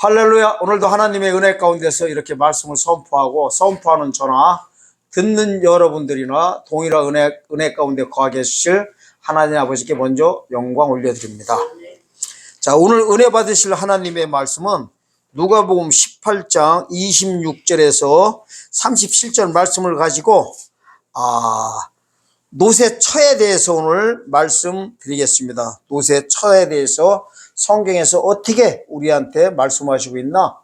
할렐루야. 오늘도 하나님의 은혜 가운데서 이렇게 말씀을 선포하고 선포하는 저나 듣는 여러분들이나 동일한 은혜 가운데 거하게 해주실 하나님 아버지께 먼저 영광 올려드립니다. 자, 오늘 은혜 받으실 하나님의 말씀은 누가복음 18장 26절에서 37절 말씀을 가지고 노새처에 대해서 오늘 말씀드리겠습니다. 노새처에 대해서 성경에서 어떻게 우리한테 말씀하시고 있나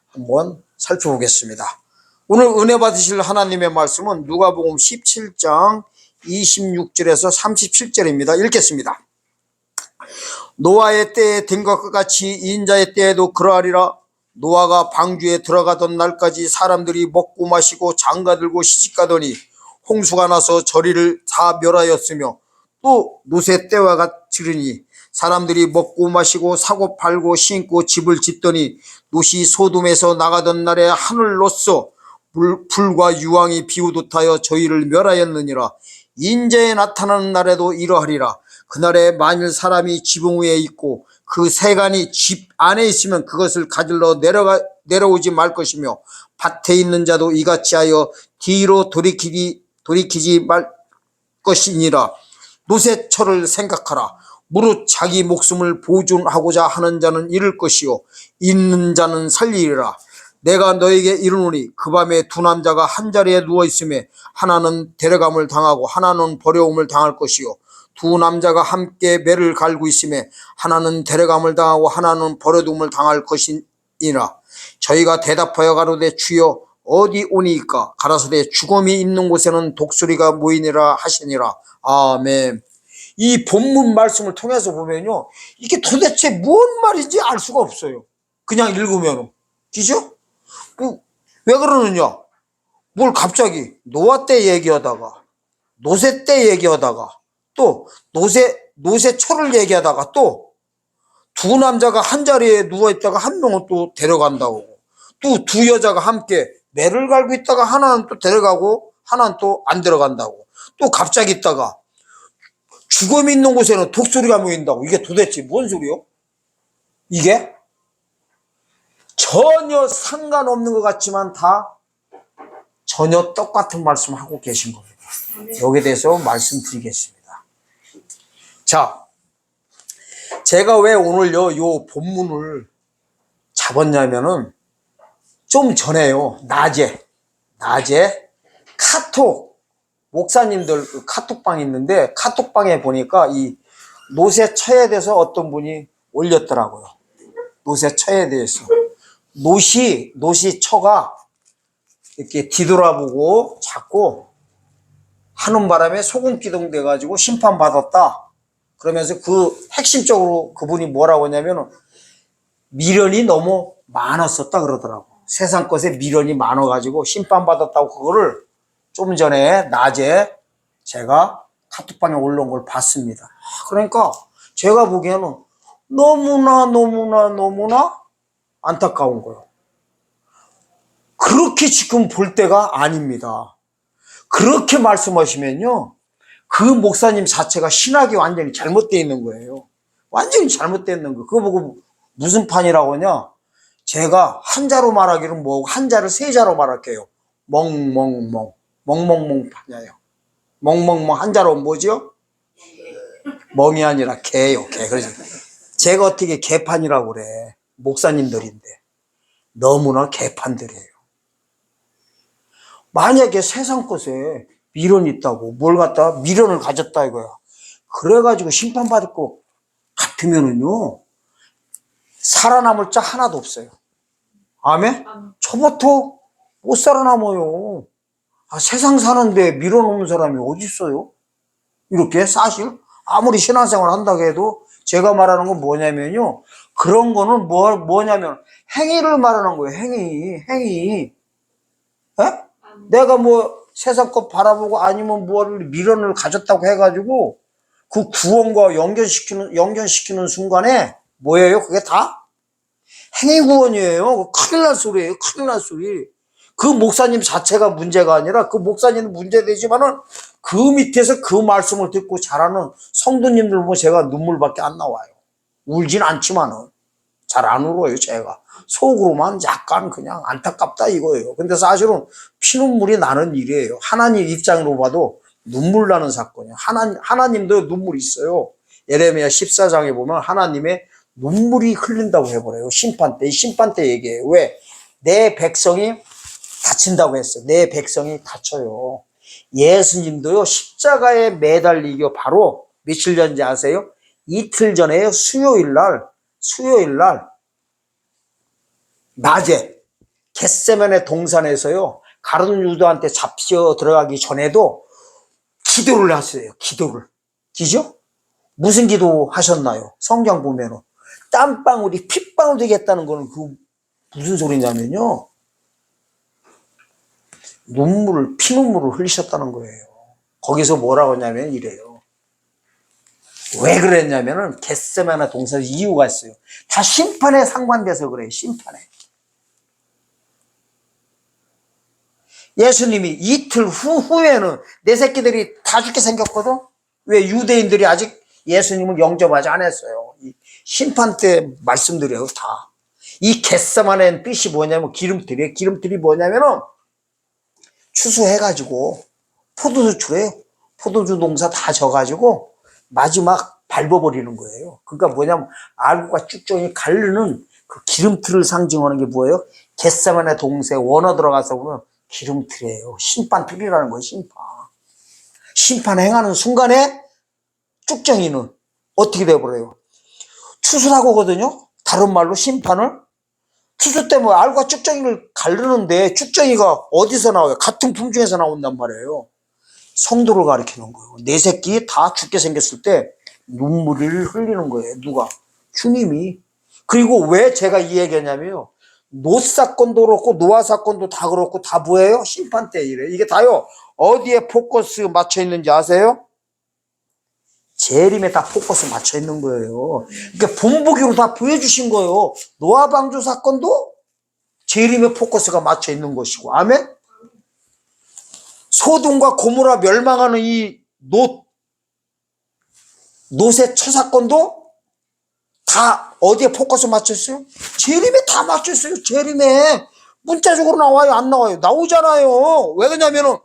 한번 살펴보겠습니다. 오늘 은혜 받으실 하나님의 말씀은 누가복음 17장 26절에서 37절입니다. 읽겠습니다. 노아의 때에 된 것과 같이 인자의 때에도 그러하리라. 노아가 방주에 들어가던 날까지 사람들이 먹고 마시고 장가들고 시집가더니 홍수가 나서 저리를 다 멸하였으며 또 노새 때와 같으리니 사람들이 먹고 마시고 사고 팔고 신고 집을 짓더니 노시 소돔에서 나가던 날에 하늘로서 불과 유황이 비우듯하여 저희를 멸하였느니라. 인자에 나타나는 날에도 이러하리라. 그날에 만일 사람이 지붕 위에 있고 그 세간이 집 안에 있으면 그것을 가지러 내려오지 말 것이며 밭에 있는 자도 이같이 하여 뒤로 돌이키지 말 것이니라. 노새처를 생각하라. 무릇 자기 목숨을 보존하고자 하는 자는 잃을 것이요 있는 자는 살리리라. 내가 너에게 이르노니 그 밤에 두 남자가 한 자리에 누워 있음에 하나는 데려감을 당하고 하나는 버려움을 당할 것이요 두 남자가 함께 매를 갈고 있음에 하나는 데려감을 당하고 하나는 버려둠을 당할 것이니라. 저희가 대답하여 가로되 주여 어디 오니까? 가라사대 죽음이 있는 곳에는 독수리가 모이니라 하시니라. 아멘. 이 본문 말씀을 통해서 보면요, 이게 도대체 무슨 말인지 알 수가 없어요. 그냥 읽으면. 그죠? 왜 그러느냐? 뭘 갑자기 노아 때 얘기하다가 노새 때 얘기하다가 또 노새초를 얘기하다가 또 두 남자가 한 자리에 누워있다가 한 명은 또 데려간다고, 또 두 여자가 함께 매를 갈고 있다가 하나는 또 데려가고 하나는 또 안 데려간다고, 또 갑자기 있다가 죽음이 있는 곳에는 독수리가 모인다고. 이게 도대체 뭔 소리요? 이게 전혀 상관없는 것 같지만 다 전혀 똑같은 말씀을 하고 계신 겁니다. 여기에 대해서 말씀드리겠습니다. 자, 제가 왜 오늘요 요 본문을 잡았냐면은 좀 전에요 낮에 카톡 목사님들 카톡방이 있는데 카톡방에 보니까 이 노새처에 대해서 어떤 분이 올렸더라고요. 노새처에 대해서 노시처가 이렇게 뒤돌아보고 자꾸 하는 바람에 소금기둥 돼가지고 심판받았다. 그러면서 그 핵심적으로 그분이 뭐라고 하냐면 미련이 너무 많았었다 그러더라고. 세상 것에 미련이 많아가지고 심판받았다고 그거를 좀 전에 낮에 제가 카톡방에 올라온 걸 봤습니다. 그러니까 제가 보기에는 너무나 안타까운 거예요. 그렇게 지금 볼 때가 아닙니다. 그렇게 말씀하시면요, 그 목사님 자체가 신학이 완전히 잘못되어 있는 거예요. 완전히 잘못되어 있는 거예요. 그거 보고 무슨 판이라고 하냐? 제가 한자로 말하기는 뭐고 한자를 세자로 말할게요. 멍멍멍 판이에요. 멍멍멍 한자로 뭐죠? 멍이 아니라 개요, 개. 그래서 제가 어떻게 개판이라고 그래. 목사님들인데 너무나 개판들이에요. 만약에 세상 것에 미련이 있다고 뭘 갖다 미련을 가졌다 이거야. 그래가지고 심판받을 것 같으면은요 살아남을 자 하나도 없어요. 아멘? 저부터 못 살아남아요. 세상 사는데 미련 없는 사람이 어디 있어요? 이렇게 사실 아무리 신앙생활 한다고 해도 제가 말하는 건 뭐냐면요, 그런 거는 뭐냐면 행위를 말하는 거예요. 행위. 에? 내가 뭐 세상 것 바라보고 아니면 뭐를 미련을 가졌다고 해가지고 그 구원과 연결시키는 순간에 뭐예요? 그게 다 행위 구원이에요. 큰일 날 소리예요. 큰일 날 소리. 그 목사님 자체가 문제가 아니라 그 목사님은 문제되지만은 그 밑에서 그 말씀을 듣고 자라는 성도님들 보면 제가 눈물밖에 안 나와요. 울진 않지만은 잘 안 울어요, 제가. 속으로만 약간 그냥 안타깝다 이거예요. 근데 사실은 피눈물이 나는 일이에요. 하나님 입장으로 봐도 눈물 나는 사건이에요. 하나님도 눈물이 있어요. 예레미야 14장에 보면 하나님의 눈물이 흘린다고 해버려요. 심판 때. 이 심판 때 얘기해요. 왜? 내 백성이 다친다고 했어요. 내 백성이 다쳐요. 예수님도요, 십자가에 매달리기 바로 며칠 전인지 아세요? 이틀 전에요. 수요일 날 낮에 겟세마네 동산에서요, 가룟 유다한테 잡혀 들어가기 전에도 기도를 하세요. 기도를. 기죠? 무슨 기도 하셨나요? 성경 보면은 땀방울이 핏방울 되겠다는 거는 그 무슨 소리냐면요, 피눈물을 흘리셨다는 거예요. 거기서 뭐라고 하냐면 이래요. 왜 그랬냐면은 겟세마네 동산에 이유가 있어요. 다 심판에 상관돼서 그래요. 심판에. 예수님이 이틀 후에는 내 새끼들이 다 죽게 생겼거든. 왜? 유대인들이 아직 예수님을 영접하지 않았어요. 이 심판 때 말씀드려요. 다. 이 겟세마네 뜻이 뭐냐면 기름틀이에요. 기름틀이 뭐냐면은 추수해가지고 포도주 추래요. 포도주 농사 다 져가지고 마지막 밟아버리는 거예요. 그러니까 뭐냐면 알곡과 쭉쭉이 가르는 그 기름틀을 상징하는 게 뭐예요? 겟세마네 동산 원어 들어가서 보면 기름틀이에요. 심판틀이라는 거예요. 심판 행하는 순간에 쭉정이는 어떻게 돼버려요? 추수라고 하거든요. 다른 말로 심판을. 추수 때 뭐 알과 쭉정이를 가르는데 쭉정이가 어디서 나와요? 같은 품종에서 나온단 말이에요. 성도를 가리키는 거예요. 내 새끼 다 죽게 생겼을 때 눈물을 흘리는 거예요. 누가? 주님이. 그리고 왜 제가 이 얘기했냐면요, 롯 사건도 그렇고 노아 사건도 다 그렇고 다 뭐예요? 심판 때 이래. 이게 다요, 어디에 포커스 맞춰 있는지 아세요? 재림에 다 포커스 맞춰 있는 거예요. 그러니까 본보기로 다 보여주신 거예요. 노아 방주 사건도 재림에 포커스가 맞춰 있는 것이고, 아멘? 소돔과 고모라 멸망하는 이 롯의 처사건도 다 어디에 포커스 맞췄어요? 재림에 다 맞췄어요. 재림에. 문자적으로 나와요? 안 나와요? 나오잖아요. 왜 그러냐면은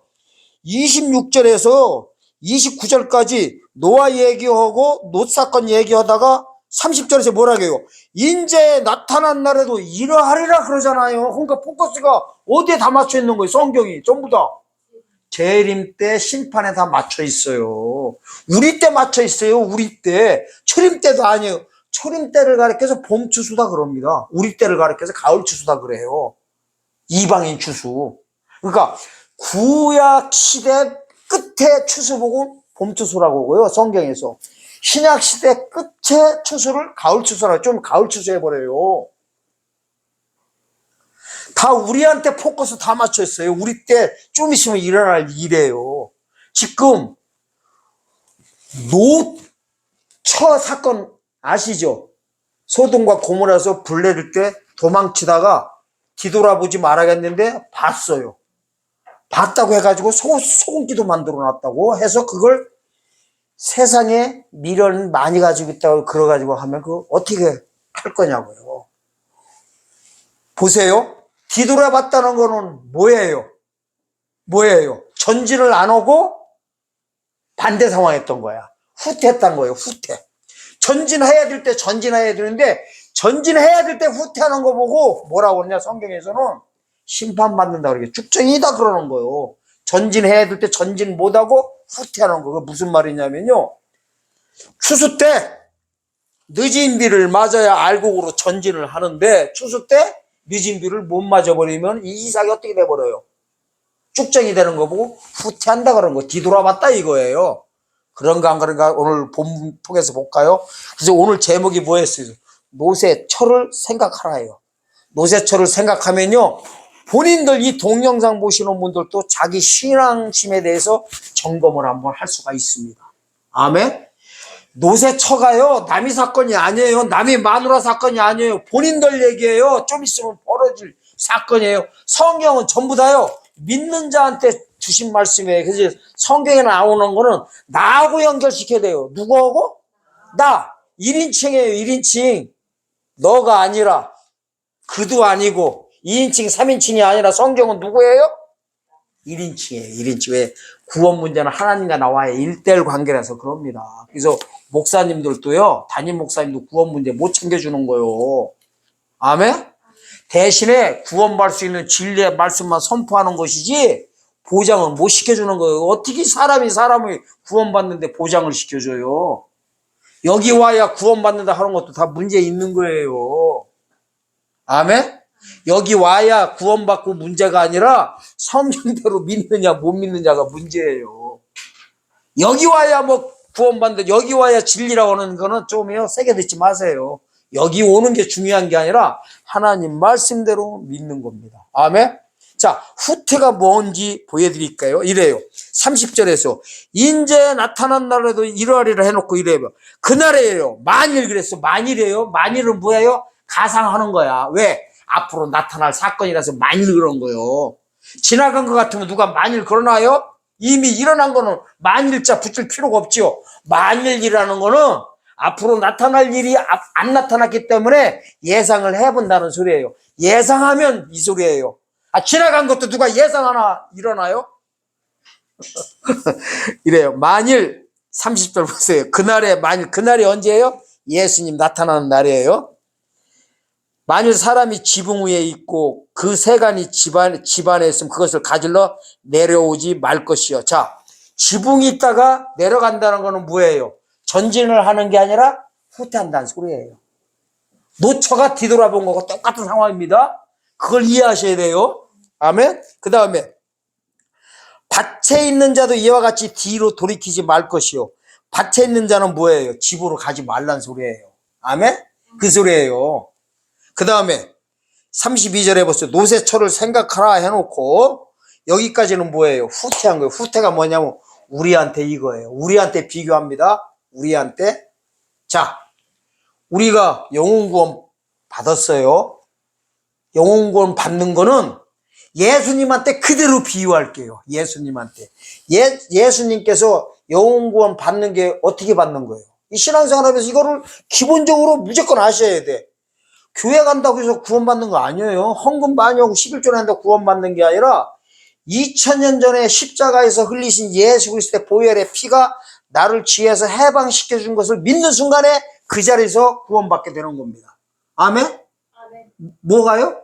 26절에서 29절까지 노아 얘기하고 롯 사건 얘기하다가 30절에서 뭐라고 해요? 인제 나타난 날에도 이러하리라 그러잖아요. 그러니까 포커스가 어디에 다 맞춰 있는 거예요? 성경이 전부 다. 재림 때 심판에 다 맞춰 있어요. 우리 때 맞춰 있어요. 우리 때. 초림 때도 아니에요. 초림 때를 가리켜서 봄 추수다 그럽니다. 우리 때를 가리켜서 가을 추수다 그래요. 이방인 추수. 그러니까 구약 시대 끝에 추수 보고 봄 추수라고 하고요. 성경에서. 신약 시대 끝에 추수를 가을 추수라고, 좀 가을 추수 해버려요. 다 우리한테 포커스 다 맞춰 있어요. 우리 때 좀 있으면 일어날 일이에요. 지금 노처 사건 아시죠? 소돔과 고모라서 불 내릴 때 도망치다가 뒤돌아보지 말아야겠는데 봤어요. 봤다고 해가지고 소금기도 만들어 놨다고 해서 그걸 세상에 미련 많이 가지고 있다고 그래가지고 하면 그거 어떻게 할 거냐고요. 보세요. 뒤돌아봤다는 거는 뭐예요? 전진을 안 하고 반대 상황했던 거야. 후퇴했던 거예요. 후퇴. 전진해야 될 때 전진해야 되는데 전진해야 될 때 후퇴하는 거 보고 뭐라고 그러냐, 성경에서는 심판받는다 그러게. 쭉정이다 그러는 거예요. 전진해야 될 때 전진 못하고 후퇴하는 거. 그게 무슨 말이냐면요, 추수 때 늦은 비를 맞아야 알곡으로 전진을 하는데 추수 때 늦은 비를 못 맞아버리면 이 이삭이 어떻게 돼버려요? 쭉정이 되는 거 보고 후퇴한다 그런 거. 뒤돌아봤다 이거예요. 그런가 안 그런가 오늘 본 통해서 볼까요? 그래서 오늘 제목이 뭐였어요? 노새철을 생각하라예요. 노새철을 생각하면요, 본인들 이 동영상 보시는 분들도 자기 신앙심에 대해서 점검을 한번 할 수가 있습니다. 아멘. 노새처가요, 남의 사건이 아니에요. 남의 마누라 사건이 아니에요. 본인들 얘기예요. 좀 있으면 벌어질 사건이에요. 성경은 전부 다요, 믿는 자한테 주신 말씀이에요. 그래서 성경에 나오는 거는 나하고 연결시켜야 돼요. 누구하고? 나. 1인칭이에요. 1인칭. 너가 아니라 그도 아니고 2인칭 3인칭이 아니라 성경은 누구예요? 1인칭이에요. 1인칭. 왜? 구원 문제는 하나님과 나와의 1대1 관계라서 그럽니다. 그래서 목사님들도요, 담임 목사님도 구원 문제 못 챙겨주는 거예요. 아멘? 대신에 구원받을 수 있는 진리의 말씀만 선포하는 것이지 보장은 못 시켜주는 거예요. 어떻게 사람이 사람을 구원받는데 보장을 시켜줘요? 여기 와야 구원받는다 하는 것도 다 문제 있는 거예요. 아멘? 여기 와야 구원받고 문제가 아니라 성경대로 믿느냐 못 믿느냐가 문제예요. 여기 와야 뭐 구원받는다, 여기 와야 진리라고 하는 거는 좀요 세게 듣지 마세요. 여기 오는 게 중요한 게 아니라 하나님 말씀대로 믿는 겁니다. 아멘? 자, 후퇴가 뭔지 보여드릴까요? 이래요. 30절에서 인제 나타난 날에도 이러하리라 해놓고 이래요. 그날이에요. 만일 그랬어. 만일이에요. 만일은 뭐예요? 가상하는 거야. 왜? 앞으로 나타날 사건이라서 만일 그런 거예요. 지나간 것 같으면 누가 만일 그러나요? 이미 일어난 거는 만일자 붙일 필요가 없지요. 만일이라는 거는 앞으로 나타날 일이 안 나타났기 때문에 예상을 해본다는 소리예요. 예상하면 이 소리예요. 지나간 것도 누가 예상하나 일어나요? 이래요. 만일 30절 보세요. 그날이 언제예요? 예수님 나타나는 날이에요. 만일 사람이 지붕 위에 있고 그 세간이 집안에 있으면 그것을 가질러 내려오지 말 것이요. 자, 지붕이 있다가 내려간다는 거는 뭐예요? 전진을 하는 게 아니라 후퇴한다는 소리예요. 노처가 뒤돌아본 거고 똑같은 상황입니다. 그걸 이해하셔야 돼요. 아멘. 그 다음에 밭에 있는 자도 이와 같이 뒤로 돌이키지 말 것이요. 밭에 있는 자는 뭐예요? 집으로 가지 말란 소리예요. 아멘. 그 소리예요. 그 다음에 32절에 보세요. 노새철을 생각하라 해놓고 여기까지는 뭐예요? 후퇴한 거예요. 후퇴가 뭐냐면 우리한테 이거예요. 우리한테 비교합니다. 우리한테. 자, 우리가 영혼구원 받았어요. 영혼구원 받는 거는 예수님한테 그대로 비유할게요. 예수님한테. 예수님께서 영혼구원 받는 게 어떻게 받는 거예요? 이 신앙생활하면서 이거를 기본적으로 무조건 아셔야 돼. 교회 간다고 해서 구원받는 거 아니에요. 헌금 많이 하고 11조 한다고 구원받는 게 아니라 2000년 전에 십자가에서 흘리신 예수 그리스도의 보혈의 피가 나를 죄에서 해방시켜 준 것을 믿는 순간에 그 자리에서 구원받게 되는 겁니다. 아멘? 아멘. 뭐가요?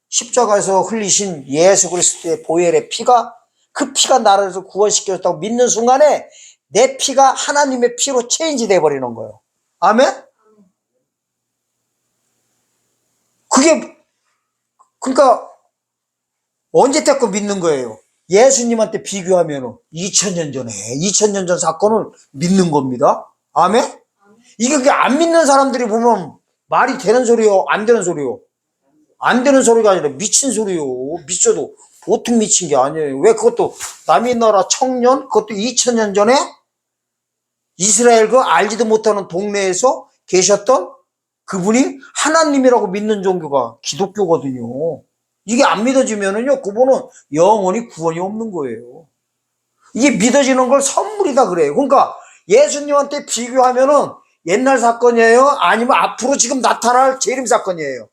십자가에서 흘리신 예수 그리스도의 보혈의 피가, 그 피가 나를 구원시켜 줬다고 믿는 순간에 내 피가 하나님의 피로 체인지 돼 버리는 거예요. 아멘? 그러니까 언제 때거 믿는 거예요? 예수님한테 비교하면 2000년 전 사건을 믿는 겁니다. 아멘? 이게 안 믿는 사람들이 보면 말이 되는 소리요? 안 되는 소리요? 안 되는 소리가 아니라 미친 소리요. 미쳐도 보통 미친 게 아니에요. 왜? 그것도 남의 나라 청년, 그것도 2000년 전에 이스라엘 그 알지도 못하는 동네에서 계셨던 그분이 하나님이라고 믿는 종교가 기독교거든요. 이게 안 믿어지면은요, 그분은 영원히 구원이 없는 거예요. 이게 믿어지는 걸 선물이다 그래요. 그러니까 예수님한테 비교하면은 옛날 사건이에요? 아니면 앞으로 지금 나타날 재림 사건이에요?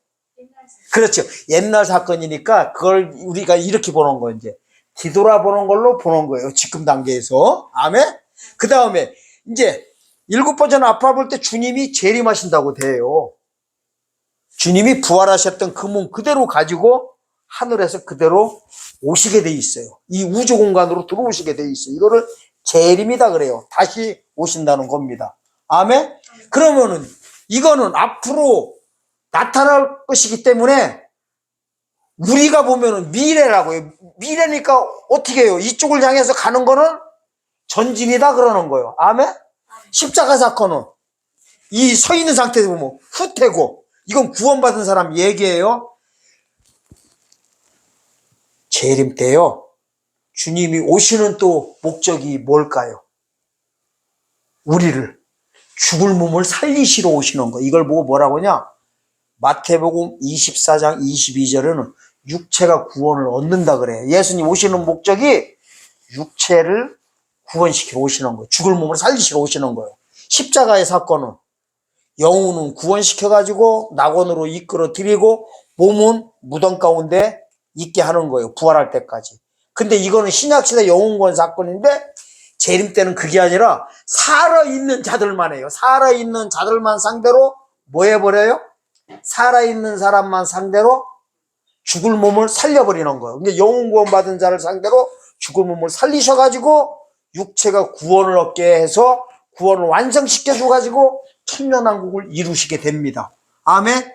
그렇죠. 옛날 사건이니까 그걸 우리가 이렇게 보는 거예요. 이제 뒤돌아보는 걸로 보는 거예요. 지금 단계에서. 아멘? 그 다음에 이제 7번째 앞으로 볼 때 주님이 재림하신다고 돼요. 주님이 부활하셨던 그 몸 그대로 가지고 하늘에서 그대로 오시게 돼 있어요. 이 우주 공간으로 들어오시게 돼 있어요. 이거를 재림이다 그래요. 다시 오신다는 겁니다. 아멘? 그러면은 이거는 앞으로 나타날 것이기 때문에 우리가 보면은 미래라고 해요. 미래니까 어떻게 해요? 이쪽을 향해서 가는 거는 전진이다 그러는 거예요. 아멘? 십자가 사건은 이 서 있는 상태에서 보면 후퇴고, 이건 구원받은 사람 얘기예요. 재림 때요, 주님이 오시는 또 목적이 뭘까요? 우리를 죽을 몸을 살리시러 오시는 거. 이걸 보고 뭐라고 하냐? 마태복음 24장 22절에는 육체가 구원을 얻는다 그래요. 예수님 오시는 목적이 육체를 구원시키러 오시는 거예요. 죽을 몸을 살리시러 오시는 거예요. 십자가의 사건은 영혼은 구원시켜가지고 낙원으로 이끌어 들이고 몸은 무덤 가운데 있게 하는 거예요. 부활할 때까지. 근데 이거는 신약시대 영혼구원 사건인데 재림 때는 그게 아니라 살아있는 자들만 해요. 살아있는 자들만 상대로 뭐 해버려요? 살아있는 사람만 상대로 죽을 몸을 살려버리는 거예요. 근데 영혼구원 받은 자를 상대로 죽을 몸을 살리셔가지고 육체가 구원을 얻게 해서 구원을 완성시켜줘가지고 천년왕국을 이루시게 됩니다. 아멘.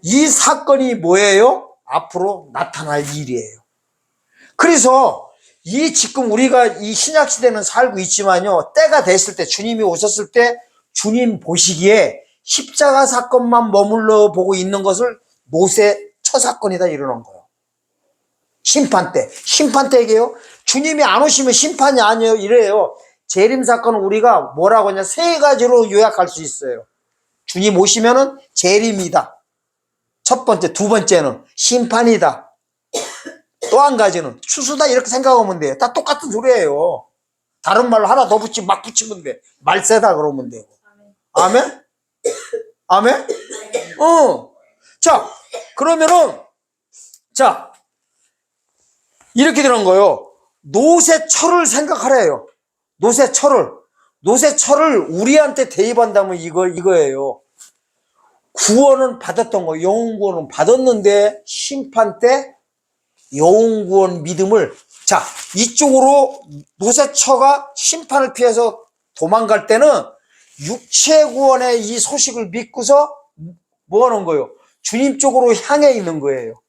이 사건이 뭐예요? 앞으로 나타날 일이에요. 그래서 이 지금 우리가 이 신약시대는 살고 있지만요, 때가 됐을 때, 주님이 오셨을 때 주님 보시기에 십자가 사건만 머물러 보고 있는 것을 모세 처사건이다 이러는 거예요. 심판 때 얘기해요. 주님이 안 오시면 심판이 아니에요 이래요. 재림 사건은 우리가 뭐라고 하냐, 세 가지로 요약할 수 있어요. 주님 오시면은 재림이다. 첫 번째, 두 번째는 심판이다. 또 한 가지는 추수다 이렇게 생각하면 돼요. 다 똑같은 소리예요. 다른 말로 하나 더 붙이면 막 붙이면 돼. 말세다 그러면 되고. 아멘? 아멘? 자, 그러면은 자, 이렇게 되는 거예요. 노새철을 생각하래요. 노새철을 우리한테 대입한다면 이거예요. 구원은 받았던 거, 영혼구원은 받았는데 심판 때 영혼구원 믿음을, 자, 이쪽으로 노새처가 심판을 피해서 도망갈 때는 육체구원의 이 소식을 믿고서 뭐 하는 거예요? 주님 쪽으로 향해 있는 거예요.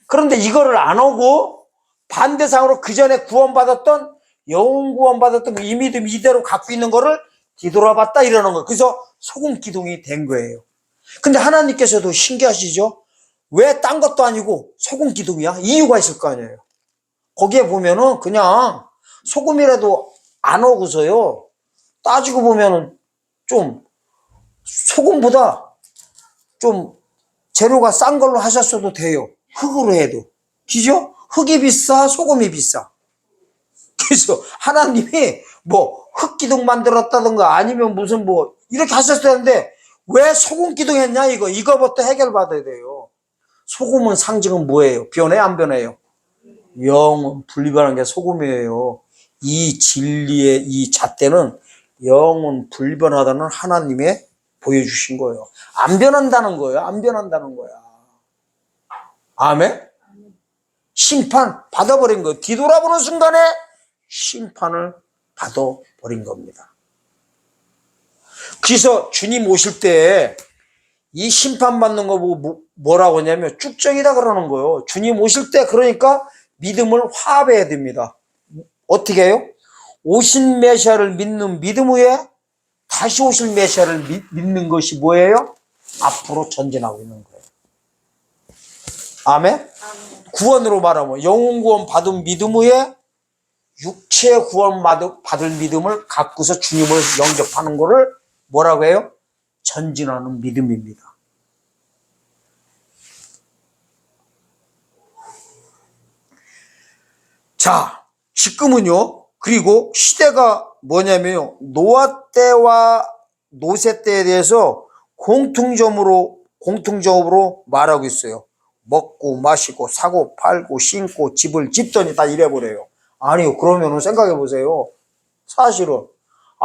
그런데 이거를 안 하고 반대상으로 그 전에 구원받았던, 영혼구원 받았던 이 믿음 이대로 갖고 있는 거를 뒤돌아봤다 이러는 거예요. 그래서 소금기둥이 된 거예요. 근데 하나님께서도 신기하시죠? 왜 딴 것도 아니고 소금기둥이야? 이유가 있을 거 아니에요. 거기에 보면은 그냥 소금이라도 안 오고서요, 따지고 보면은 좀 소금보다 좀 재료가 싼 걸로 하셨어도 돼요. 흙으로 해도. 그죠? 흙이 비싸, 소금이 비싸. 그래서 하나님이 뭐 흙기둥 만들었다든가 아니면 무슨 뭐 이렇게 하셨어야 하는데 왜 소금기둥 했냐 이거부터 해결받아야 돼요. 소금은 상징은 뭐예요? 변해 안 변해요? 영은 분리하는 게 소금이에요. 이 진리의 이 잣대는 영은 불변하다는 하나님의 보여주신 거예요. 안 변한다는 거예요. 안 변한다는 거야. 아멘? 심판 받아버린 거예요. 뒤돌아보는 순간에 심판을 받아버린 겁니다. 그래서 주님 오실 때 이 심판받는 거 보고 뭐라고 하냐면 쭉정이다 그러는 거예요. 주님 오실 때 그러니까 믿음을 화합해야 됩니다. 어떻게 해요? 오신 메시아를 믿는 믿음 후에 다시 오실 메시아를 믿는 것이 뭐예요? 앞으로 전진하고 있는 거예요. 아멘? 구원으로 말하면 영혼 구원 받은 믿음 후에 육체 구원 받을 믿음을 갖고서 주님을 영접하는 거를 뭐라고 해요? 전진하는 믿음입니다. 자, 지금은요, 그리고 시대가 뭐냐면요, 노아 때와 노새 때에 대해서 공통적으로 말하고 있어요. 먹고 마시고 사고 팔고 신고 집을 짓더니 다 이래버려요. 아니요, 그러면은 생각해 보세요. 사실은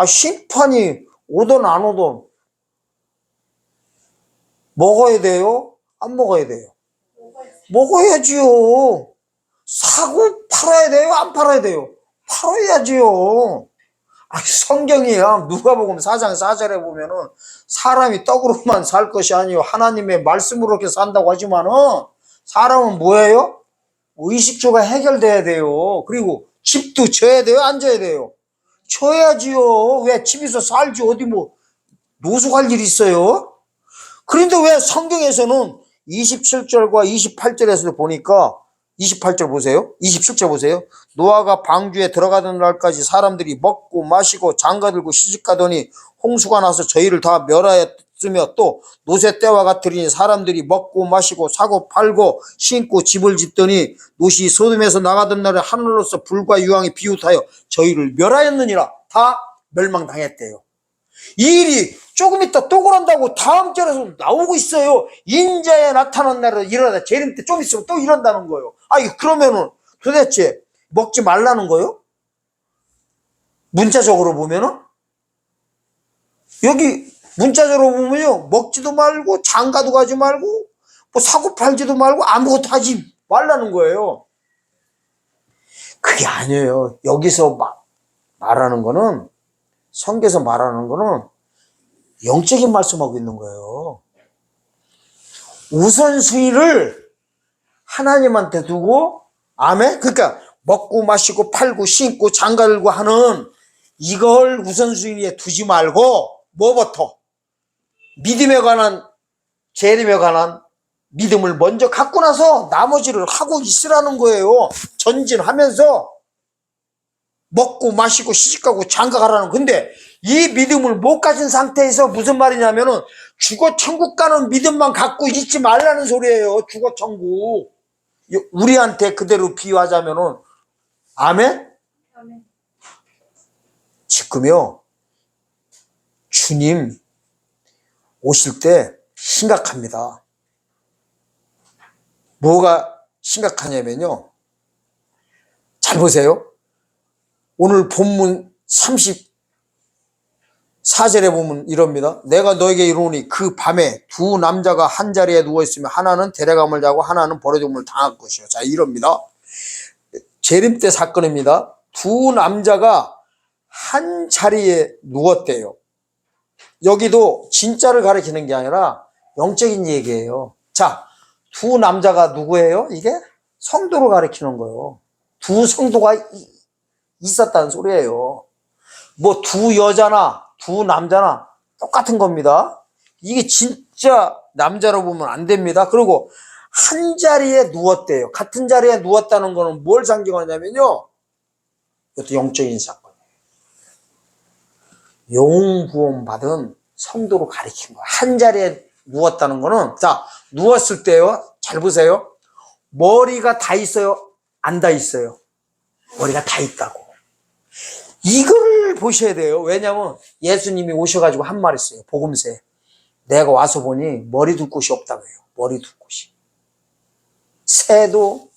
심판이 오든 안 오든 먹어야 돼요? 안 먹어야 돼요? 먹어야지요. 사고 팔아야 돼요? 안 팔아야 돼요? 팔아야지요. 성경이야. 누가복음 4장 4절에 보면은 사람이 떡으로만 살 것이 아니요 하나님의 말씀으로 이렇게 산다고 하지만은 사람은 뭐예요? 의식주가 해결돼야 돼요. 그리고 집도 져야 돼요? 안 져야 돼요? 져야지요. 왜 집에서 살지 어디 뭐 노숙할 일이 있어요? 그런데 왜 성경에서는 27절과 28절에서 보니까 28절 보세요. 27절 보세요. 노아가 방주에 들어가던 날까지 사람들이 먹고 마시고 장가들고 시집가더니 홍수가 나서 저희를 다 멸하였으며 또 노새 때와 같으니 사람들이 먹고 마시고 사고 팔고 신고 집을 짓더니 노시 소돔에서 나가던 날에 하늘로서 불과 유황이 비웃하여 저희를 멸하였느니라. 다 멸망당했대요. 이 일이 조금 있다 또 그런다고 다음 절에서 나오고 있어요. 인자에 나타난 날은 일어나다. 재림 때 좀 있으면 또 이런다는 거예요. 그러면은 도대체 먹지 말라는 거예요? 문자적으로 보면은 여기 문자적으로 보면요, 먹지도 말고 장가도 가지 말고 뭐 사고 팔지도 말고 아무것도 하지 말라는 거예요. 그게 아니에요. 여기서 말하는 거는, 성경에서 말하는 거는 영적인 말씀하고 있는 거예요. 우선순위를 하나님한테 두고, 아멘? 그러니까 먹고 마시고 팔고 신고 장가 들고 하는 이걸 우선순위에 두지 말고 뭐부터? 믿음에 관한, 재림에 관한 믿음을 먼저 갖고 나서 나머지를 하고 있으라는 거예요. 전진하면서 먹고 마시고 시집가고 장가가라는. 근데 이 믿음을 못 가진 상태에서 무슨 말이냐면은 죽어 천국 가는 믿음만 갖고 있지 말라는 소리예요. 죽어 천국. 우리한테 그대로 비유하자면은, 아멘? 아멘. 지금요, 주님 오실 때 심각합니다. 뭐가 심각하냐면요, 잘 보세요. 오늘 본문 34절에 보면 이럽니다. 내가 너에게 이르노니 그 밤에 두 남자가 한 자리에 누워있으면 하나는 데려감을 자고 하나는 버려둠을 당할 것이요. 자, 이럽니다. 재림 때 사건입니다. 두 남자가 한 자리에 누웠대요. 여기도 진짜를 가리키는 게 아니라 영적인 얘기예요. 자, 두 남자가 누구예요? 이게 성도를 가리키는 거예요. 두 성도가 있었다는 소리예요. 뭐 두 여자나 두 남자나 똑같은 겁니다. 이게 진짜 남자로 보면 안 됩니다. 그리고 한 자리에 누웠대요. 같은 자리에 누웠다는 거는 뭘 상징하냐면요, 이것도 영적인 사건이에요. 영웅 구원 받은 성도로 가리킨 거예요. 한 자리에 누웠다는 거는, 자, 누웠을 때요, 잘 보세요. 머리가 다 있어요? 안 다 있어요? 머리가 다 있다고. 이걸 보셔야 돼요. 왜냐면 예수님이 오셔가지고 한 말 했어요. 복음서에. 내가 와서 보니 머리 둘 곳이 없다고 해요. 머리 둘 곳이. 새도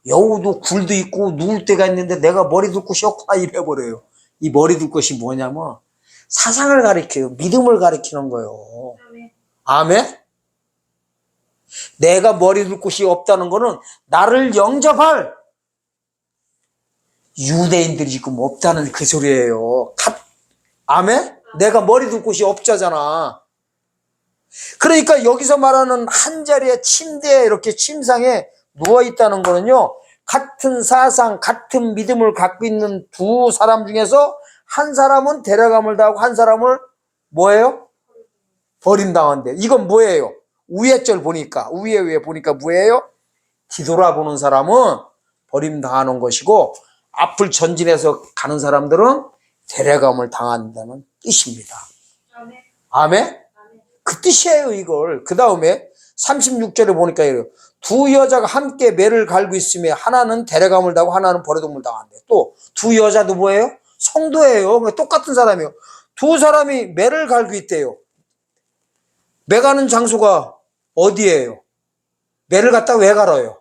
여우도 굴도 있고 누울 때가 있는데 내가 머리 둘 곳이 없구나 이래버려요. 이 머리 둘 곳이 뭐냐면 사상을 가리켜요. 믿음을 가리키는 거예요. 아멘? 내가 머리 둘 곳이 없다는 거는 나를 영접할 유대인들이 지금 없다는 그 소리예요. 아멘? 내가 머리 둘 곳이 없자잖아. 그러니까 여기서 말하는 한 자리에 침대에 이렇게 침상에 누워있다는 거는요, 같은 사상, 같은 믿음을 갖고 있는 두 사람 중에서 한 사람은 데려감을 당하고 한 사람을 뭐예요? 버림당한대. 이건 뭐예요? 위에 절 보니까, 위에 보니까 뭐예요? 뒤돌아보는 사람은 버림당하는 것이고 앞을 전진해서 가는 사람들은 데려감을 당한다는 뜻입니다. 아멘. 아멘? 그 뜻이에요, 이걸. 그 다음에 36절에 보니까 이래요. 두 여자가 함께 매를 갈고 있으며 하나는 데려감을 당하고 하나는 버려둠을 당한대. 또 두 여자도 뭐예요? 성도예요. 똑같은 사람이에요. 두 사람이 매를 갈고 있대요. 매 가는 장소가 어디예요? 매를 갖다 왜 갈아요?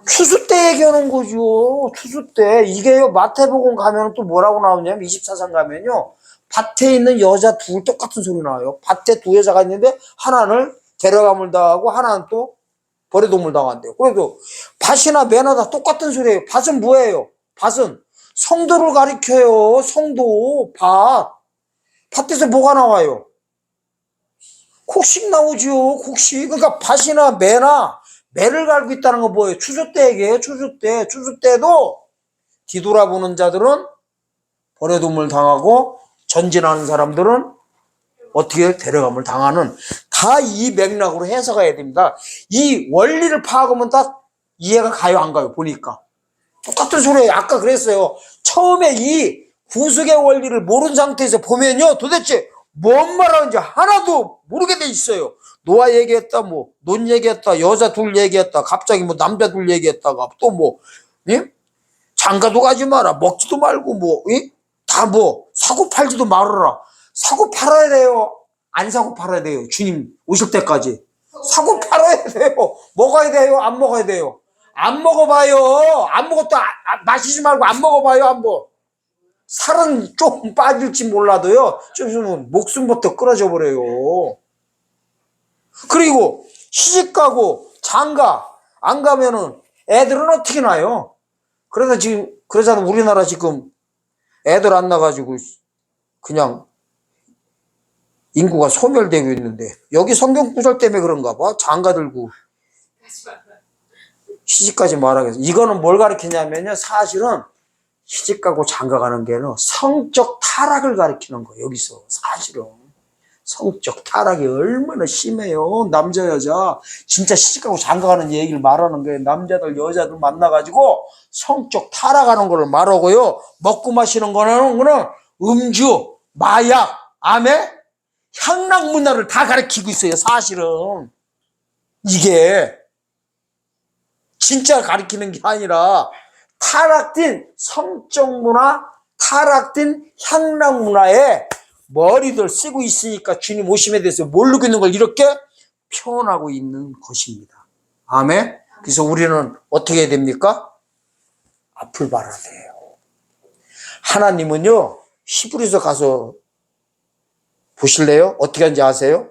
추수 때 얘기하는 거죠. 추수 때. 이게요, 마태복음 가면 또 뭐라고 나오냐면 24장 가면요, 밭에 있는 여자 둘 똑같은 소리 나와요. 밭에 두 여자가 있는데 하나는 데려감을 당하고 하나는 또 버려둠을 당한대요. 그래도 밭이나 매나 다 똑같은 소리예요. 밭은 뭐예요? 밭은 성도를 가리켜요. 성도, 밭. 밭에서 뭐가 나와요? 곡식 나오죠. 곡식. 그러니까 밭이나 매나 매를 갈고 있다는 건 뭐예요? 추수 때 얘기해요. 추수 때. 추수 때도 뒤돌아보는 자들은 버려둠을 당하고 전진하는 사람들은 어떻게 데려감을 당하는, 다 이 맥락으로 해석해야 됩니다. 이 원리를 파악하면 다 이해가 가요, 안 가요? 보니까 똑같은 소리예요. 아까 그랬어요. 처음에 이 구속의 원리를 모르는 상태에서 보면요, 도대체 뭔 말하는지 하나도 모르게 돼 있어요. 노아 얘기했다, 뭐 논 얘기했다, 여자 둘 얘기했다, 갑자기 뭐 남자 둘 얘기했다가 또 뭐, 예? 장가도 가지 마라, 먹지도 말고 뭐, 예? 다 뭐 사고 팔지도 말아라. 사고 팔아야 돼요? 안 사고 팔아야 돼요? 주님 오실 때까지. 사고 팔아야 돼요? 먹어야 돼요? 안 먹어야 돼요? 안 먹어봐요. 아무것도 마시지 말고 안 먹어봐요 한번. 살은 좀 빠질지 몰라도요, 좀 있으면 목숨부터 끊어져 버려요. 그리고 시집가고 장가 안 가면은 애들은 어떻게 나요? 그래서 지금 그러잖아. 우리나라 지금 애들 안 나가지고 그냥 인구가 소멸되고 있는데, 여기 성경 구절 때문에 그런가 봐. 장가 들고 시집가지 말아야겠어. 이거는 뭘 가르치냐면요, 사실은 시집가고 장가 가는 게는 성적 타락을 가리키는 거예요. 여기서 사실은 성적 타락이 얼마나 심해요. 남자 여자 진짜 시집가고 장가 가는 얘기를 말하는 거예요. 남자들 여자들 만나가지고 성적 타락하는 거를 말하고요, 먹고 마시는 거는 음주, 마약, 아멘, 향락 문화를 다 가리키고 있어요. 사실은 이게 진짜 가리키는 게 아니라 타락된 성적 문화, 타락된 향락 문화에 머리들 쓰고 있으니까 주님 오심에 대해서 모르고 있는 걸 이렇게 표현하고 있는 것입니다. 아멘. 그래서 우리는 어떻게 해야 됩니까? 앞을 봐야 돼요. 하나님은요, 히브리서 가서 보실래요? 어떻게 하는지 아세요?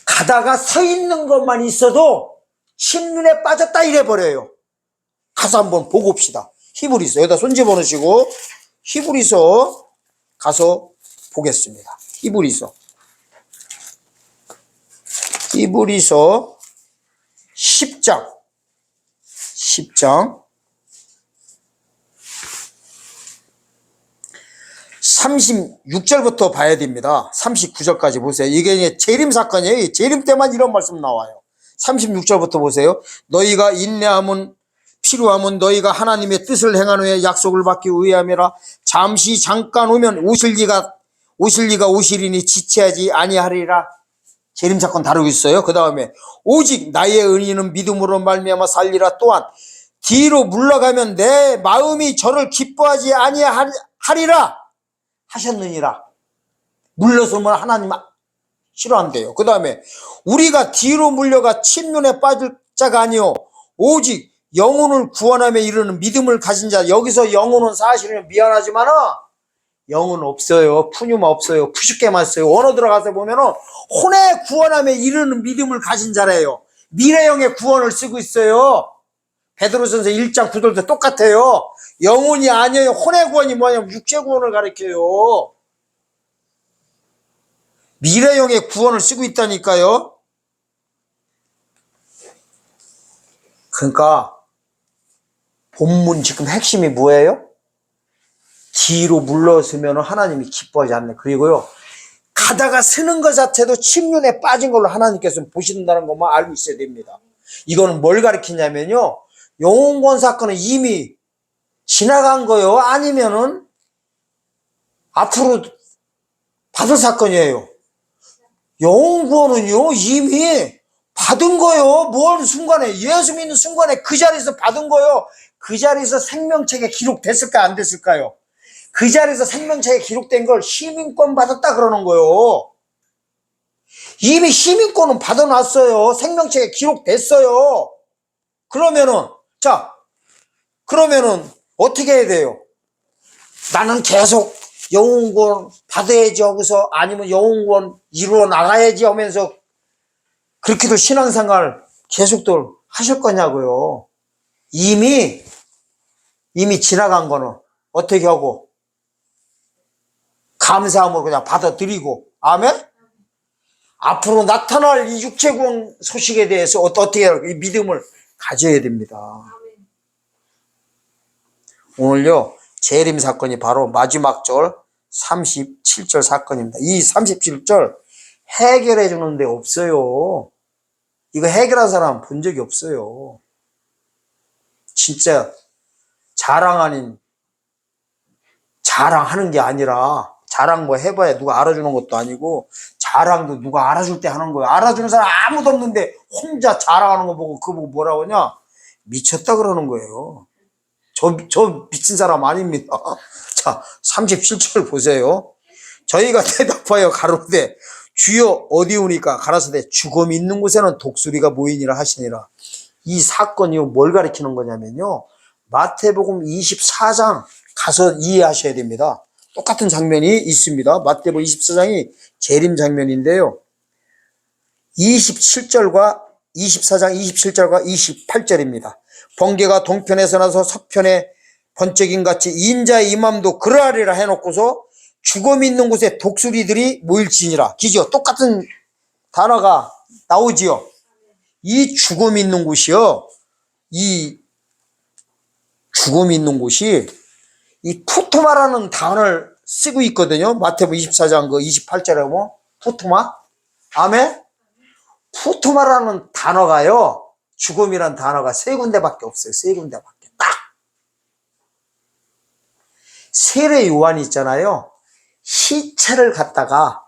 가다가 서 있는 것만 있어도 침륜에 빠졌다 이래 버려요. 가서 한번 보고 옵시다. 히브리서, 여기다 손 집어넣으시고 히브리서 가서 보겠습니다. 히브리서 10장 36절부터 봐야 됩니다. 39절까지 보세요. 이게 재림 사건이에요. 재림 때만 이런 말씀 나와요. 36절부터 보세요. 너희가 인내함은 필요하면 너희가 하나님의 뜻을 행한 후에 약속을 받기 위함이라. 잠시 잠깐 오면 오실리가 오시리니 지체하지 아니하리라. 재림 사건 다루고 있어요. 그 다음에 오직 나의 은혜는 믿음으로 말미암아 살리라. 또한 뒤로 물러가면 내 마음이 저를 기뻐하지 아니하리라 하셨느니라. 물러서면 하나님 싫어한대요. 그 다음에 우리가 뒤로 물려가 침륜에 빠질 자가 아니요 오직 영혼을 구원하며 이르는 믿음을 가진 자. 여기서 영혼은 사실은 미안하지만 영혼 없어요. 푸뉴마 없어요. 푸슈케만 써요. 원어 들어가서 보면은 혼의 구원하며 이르는 믿음을 가진 자래요. 미래형의 구원을 쓰고 있어요. 베드로전서 1장 9절도 똑같아요. 영혼이 아니에요. 혼의 구원이 뭐냐면 육체 구원을 가리켜요. 미래형의 구원을 쓰고 있다니까요. 그러니까 본문 지금 핵심이 뭐예요? 뒤로 물러서면 하나님이 기뻐하지 않네. 그리고요, 가다가 서는 것 자체도 침륜에 빠진 걸로 하나님께서 보신다는 것만 알고 있어야 됩니다. 이거는 뭘 가리키냐면요, 영혼구원 사건은 이미 지나간 거요, 아니면은 앞으로 받을 사건이에요. 영혼구원은요 이미 받은 거요. 뭘 순간에, 예수 믿는 순간에 그 자리에서 받은 거요. 그 자리에서 생명책에 기록됐을까 안 됐을까요? 그 자리에서 생명책에 기록된 걸 시민권 받았다 그러는 거요. 이미 시민권은 받아놨어요. 생명책에 기록됐어요. 그러면은 어떻게 해야 돼요? 나는 계속 영혼구원 받아야지 여기서, 아니면 영혼구원 이루어 나가야지 하면서 그렇게도 신앙생활 계속들 하실 거냐고요. 이미 지나간 거는 어떻게 하고 감사함으로 그냥 받아들이고, 아멘? 앞으로 나타날 이 육체구원 소식에 대해서 어떻게 해요? 이 믿음을 가져야 됩니다. 오늘요, 재림 사건이 바로 마지막 절 37절 사건입니다. 이 37절 해결해 주는 데 없어요. 이거 해결한 사람 본 적이 없어요. 진짜 자랑하는 자랑하는 게 아니라, 자랑 뭐 해봐야 누가 알아주는 것도 아니고, 자랑도 누가 알아줄 때 하는 거예요. 알아주는 사람 아무도 없는데 혼자 자랑하는 거 보고 그거 보고 뭐라고 하냐? 미쳤다 그러는 거예요. 저 미친 사람 아닙니다. 자, 37절 보세요. 저희가 대답하여 가로되 주여 어디오니까 가라사대 죽음이 있는 곳에는 독수리가 모이니라 하시니라. 이 사건이 뭘 가리키는 거냐면요, 마태복음 24장 가서 이해하셔야 됩니다. 똑같은 장면이 있습니다. 마태복음 24장이 재림 장면인데요, 27절과 24장 27절과 28절입니다. 번개가 동편에서 나서 서편에 번쩍인 같이 인자의 임함도 그러하리라 해놓고서 죽음이 있는 곳에 독수리들이 모일지니라. 기죠? 똑같은 단어가 나오지요. 이 죽음이 있는 곳이요, 이 죽음이 있는 곳이 이 푸토마라는 단어를 쓰고 있거든요. 마태복음 24장 그 28절에 보면 푸토마. 아멘? 푸토마라는 단어가요, 죽음이란 단어가 세 군데밖에 없어요. 세 군데밖에. 딱. 세례 요한이 있잖아요. 시체를 갖다가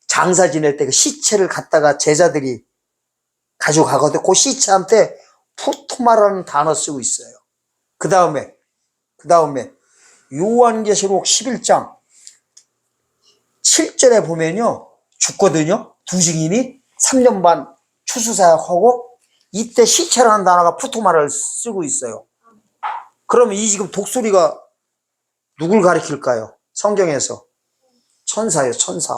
장사 지낼 때 그 시체를 갖다가 제자들이 가지고 가거든요. 그 시체한테 푸토마라는 단어 쓰고 있어요. 그 다음에 요한계시록 11장 7절에 보면요, 죽거든요. 두 증인이 3년 반 추수사역하고, 이때 시체라는 단어가 푸토마를 쓰고 있어요. 그러면 이 지금 독수리가 누굴 가리킬까요? 성경에서 천사예요. 천사.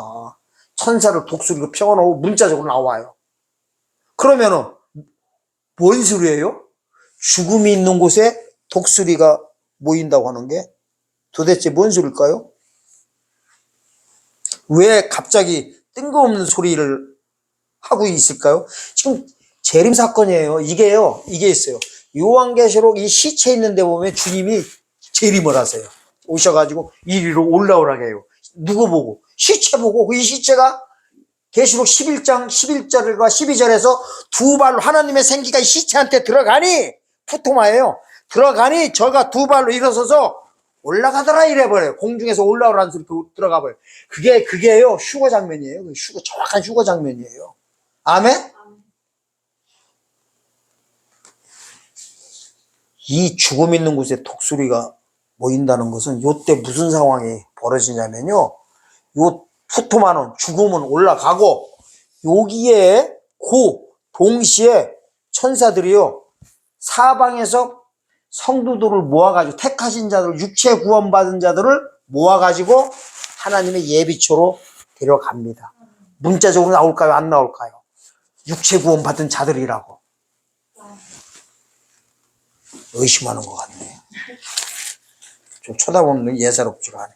천사를 독수리로 표현하고 문자적으로 나와요. 그러면은 뭔 소리예요? 죽음이 있는 곳에 독수리가 모인다고 하는 게 도대체 뭔 소리일까요? 왜 갑자기 뜬금없는 소리를 하고 있을까요? 지금 재림 사건이에요. 이게 있어요. 요한계시록 이 시체 있는 데 보면 주님이 재림을 하세요. 오셔가지고 이리로 올라오라게 해요. 누구 보고? 시체 보고. 이 시체가 계시록 11장 11절과 12절에서 두 발로 하나님의 생기가 이 시체한테 들어가니, 푸토마예요. 들어가니 저가 두 발로 일어서서 올라가더라 이래버려요. 공중에서 올라오라는 소리 들어가버려요. 그게요, 휴거 장면이에요. 정확한 휴거 장면이에요. 아멘? 이 죽음 있는 곳에 독수리가 모인다는 것은 요때 무슨 상황이 벌어지냐면요, 요 푸토마는 죽음은 올라가고, 여기에 동시에 천사들이요, 사방에서 성도들을 모아가지고, 택하신 자들, 육체 구원받은 자들을 모아가지고 하나님의 예비초로 데려갑니다. 문자적으로 나올까요? 안 나올까요? 육체 구원받은 자들이라고. 의심하는 것 같네요. 좀 쳐다보는 예사롭지가 않아요.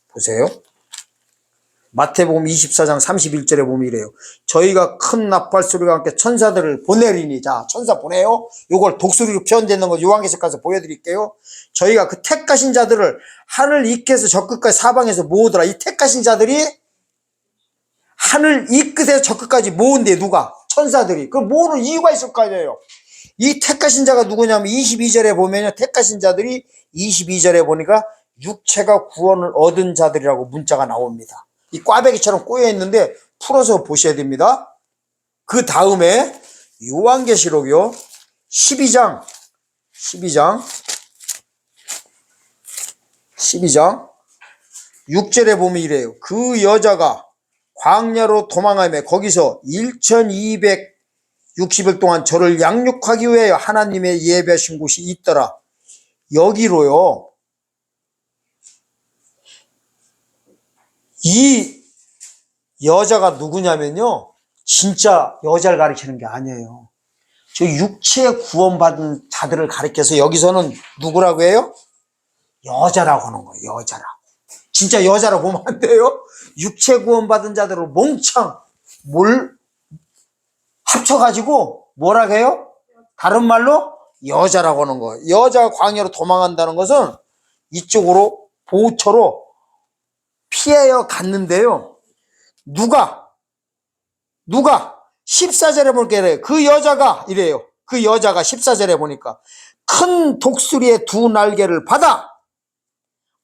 보세요. 마태복음 24장 31절에 보면 이래요. 저희가 큰 나팔 소리와 함께 천사들을 보내리니. 자, 천사 보내요. 요걸 독수리로 표현되는 거 요한계시록 가서 보여드릴게요. 저희가 그 택하신 자들을 하늘 이 끝에서 저 끝까지 사방에서 모으더라. 이 택하신 자들이 하늘 이 끝에서 저 끝까지 모은대. 누가? 천사들이. 그럼 모으는 이유가 있을 거 아니에요. 이 택하신 자가 누구냐면 22절에 보면요, 택하신 자들이 22절에 보니까 육체가 구원을 얻은 자들이라고 문자가 나옵니다. 이 꽈배기처럼 꼬여 있는데 풀어서 보셔야 됩니다. 그 다음에 요한계시록이요, 12장 6절에 보면 이래요. 그 여자가 광야로 도망하며 거기서 1260일 동안 저를 양육하기 위해 하나님의 예배하신 곳이 있더라. 여기로요, 이 여자가 누구냐면요, 진짜 여자를 가리키는 게 아니에요. 저 육체 구원받은 자들을 가리켜서 여기서는 누구라고 해요? 여자라고 하는 거예요. 여자라고. 진짜 여자라고 보면 안 돼요. 육체 구원받은 자들을 몽창 합쳐가지고 뭐라고 해요? 다른 말로 여자라고 하는 거예요. 여자가 광야로 도망한다는 것은 이쪽으로 보호처로 피하여 갔는데요, 누가 14절에 볼게요. 그 여자가 이래요. 그 여자가 14절에 보니까 큰 독수리의 두 날개를 받아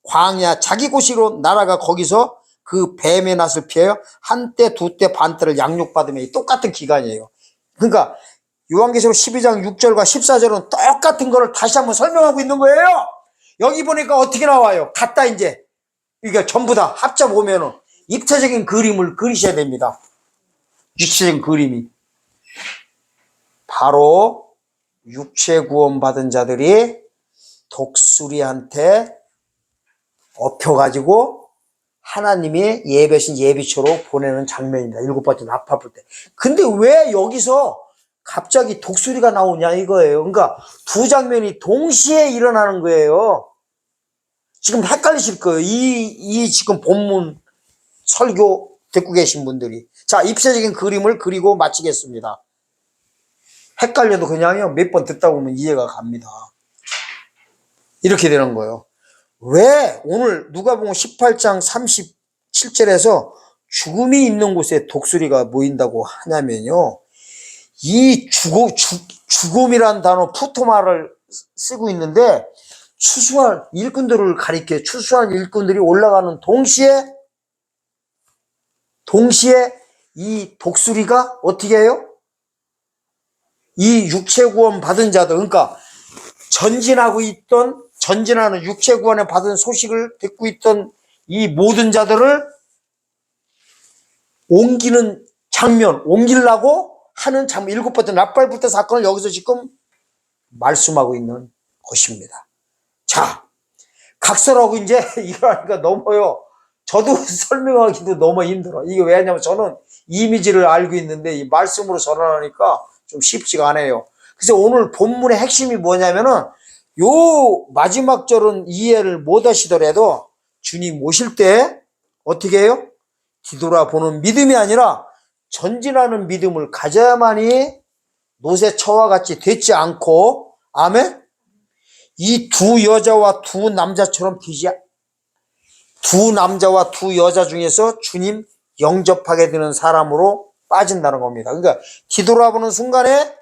광야 자기 곳으로 날아가 거기서 그 뱀의 낯을 피하여 한때 두때 반때를 양육받으며, 똑같은 기간이에요. 그러니까 요한계시록 12장 6절과 14절은 똑같은 거를 다시 한번 설명하고 있는 거예요. 여기 보니까 어떻게 나와요? 같다. 이제 그러니까 전부 다 합쳐 보면은 입체적인 그림을 그리셔야 됩니다. 육체적인 그림이 바로 육체 구원 받은 자들이 독수리한테 엎혀가지고 하나님이 예배신 예비초로 보내는 장면입니다. 일곱 번째 나팔 때. 근데 왜 여기서 갑자기 독수리가 나오냐 이거예요. 그러니까 두 장면이 동시에 일어나는 거예요. 지금 헷갈리실 거예요. 이 지금 본문 설교 듣고 계신 분들이. 자, 입체적인 그림을 그리고 마치겠습니다. 헷갈려도 그냥요, 몇 번 듣다 보면 이해가 갑니다. 이렇게 되는 거예요. 왜 오늘 누가복음 18장 37절에서 죽음이 있는 곳에 독수리가 모인다고 하냐면요. 이 죽음이란 단어 푸토마를 쓰고 있는데 추수할 일꾼들을 가리켜 추수한 일꾼들이 올라가는 동시에 이 독수리가 어떻게 해요? 이 육체 구원 받은 자들, 그러니까 전진하는 육체 구원을 받은 소식을 듣고 있던 이 모든 자들을 옮기려고 하는 참 일곱 번째 나팔부터 사건을 여기서 지금 말씀하고 있는 것입니다. 자, 각설하고 이제 이러니까 너무요. 저도 설명하기도 너무 힘들어. 이게 왜냐면 저는 이미지를 알고 있는데 이 말씀으로 전환하니까 좀 쉽지가 않아요. 그래서 오늘 본문의 핵심이 뭐냐면은 요 마지막 절은 이해를 못 하시더라도 주님 오실 때 어떻게 해요? 뒤돌아보는 믿음이 아니라 전진하는 믿음을 가져야만이 노새처와 같이 되지 않고, 아멘? 이 두 여자와 두 남자처럼 두 남자와 두 여자 중에서 주님 영접하게 되는 사람으로 빠진다는 겁니다. 그러니까 뒤돌아보는 순간에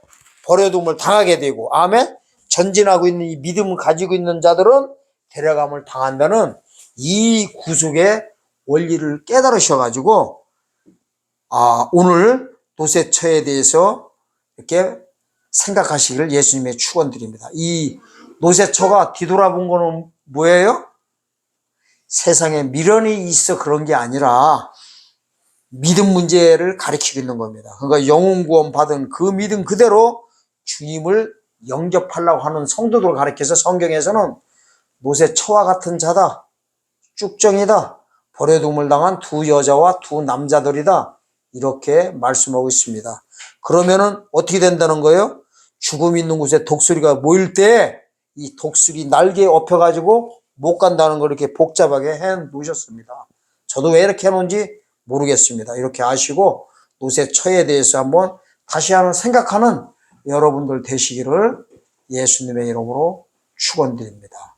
버려둠을 당하게 되고, 아멘? 전진하고 있는 이 믿음을 가지고 있는 자들은 데려감을 당한다는 이 구속의 원리를 깨달으셔가지고 오늘 노새처에 대해서 이렇게 생각하시기를 예수님의 축원드립니다. 이 노새처가 뒤돌아본 거는 뭐예요? 세상에 미련이 있어 그런 게 아니라 믿음 문제를 가리키고 있는 겁니다. 그러니까 영혼 구원 받은 그 믿음 그대로 주님을 영접하려고 하는 성도들을 가리켜서 성경에서는 노새처와 같은 자다, 쭉정이다, 버려둠을 당한 두 여자와 두 남자들이다, 이렇게 말씀하고 있습니다. 그러면은 어떻게 된다는 거예요? 죽음 있는 곳에 독수리가 모일 때 이 독수리 날개에 엎여가지고 못 간다는 걸 이렇게 복잡하게 해 놓으셨습니다. 저도 왜 이렇게 해놓은지 모르겠습니다. 이렇게 아시고 노새처에 대해서 한번 다시 한번 생각하는 여러분들 되시기를 예수님의 이름으로 축원드립니다.